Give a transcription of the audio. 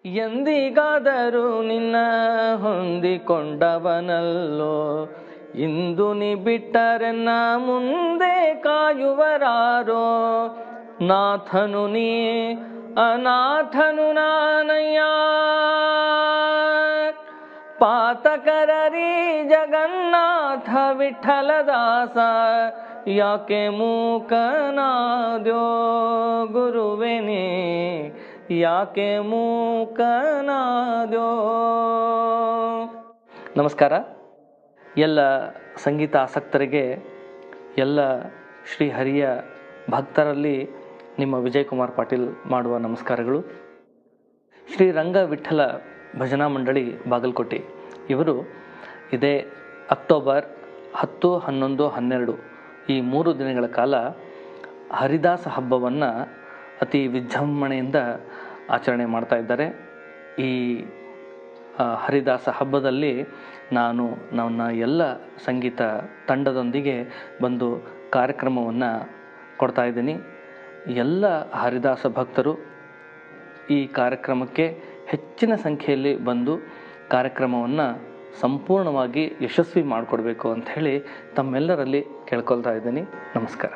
ಎಂದಿಗಾದರೂ ನಿನ್ನ ಹೊಂದಿಕೊಂಡವನಲ್ಲೋ, ಇಂದು ನೀ ಬಿಟ್ಟರೆನ್ನ ಮುಂದೆ ಕಾಯುವರಾರೋ. ನಾಥನು ನೀ ಅನಾಥನು ನಾನಯ್ಯ, ಪಾತಕರರಿ ಜಗನ್ನಾಥ ವಿಠಲದಾಸ. ಯಾಕೆ ಮೂಕನಾದ್ಯೋ ಗುರುವೆನೇ, ಯಾಕೆ ಮೂಕನಾದ್ಯೋ. ನಮಸ್ಕಾರ. ಎಲ್ಲ ಸಂಗೀತ ಆಸಕ್ತರಿಗೆ, ಎಲ್ಲ ಶ್ರೀಹರಿಯ ಭಕ್ತರಲ್ಲಿ ನಿಮ್ಮ ವಿಜಯ್ ಕುಮಾರ್ ಪಾಟೀಲ್ ಮಾಡುವ ನಮಸ್ಕಾರಗಳು. ಶ್ರೀ ರಂಗ ವಿಠಲ ಭಜನಾ ಮಂಡಳಿ ಬಾಗಲಕೋಟೆ ಇವರು ಇದೇ ಅಕ್ಟೋಬರ್ 10, 11, 12 ಈ 3 ದಿನಗಳ ಕಾಲ ಹರಿದಾಸ ಹಬ್ಬವನ್ನು ಅತಿ ವಿಜೃಂಭಣೆಯಿಂದ ಆಚರಣೆ ಮಾಡ್ತಾ ಇದ್ದಾರೆ. ಈ ಹರಿದಾಸ ಹಬ್ಬದಲ್ಲಿ ನಾನು ನನ್ನ ಎಲ್ಲ ಸಂಗೀತ ತಂಡದೊಂದಿಗೆ ಬಂದು ಕಾರ್ಯಕ್ರಮವನ್ನು ಕೊಡ್ತಾ ಇದ್ದೀನಿ. ಎಲ್ಲ ಹರಿದಾಸ ಭಕ್ತರು ಈ ಕಾರ್ಯಕ್ರಮಕ್ಕೆ ಹೆಚ್ಚಿನ ಸಂಖ್ಯೆಯಲ್ಲಿ ಬಂದು ಕಾರ್ಯಕ್ರಮವನ್ನು ಸಂಪೂರ್ಣವಾಗಿ ಯಶಸ್ವಿ ಮಾಡಿಕೊಡ್ಬೇಕು ಅಂತ ಹೇಳಿ ತಮ್ಮೆಲ್ಲರಲ್ಲಿ ಕೇಳ್ಕೊಳ್ತಾ ಇದ್ದೀನಿ. ನಮಸ್ಕಾರ.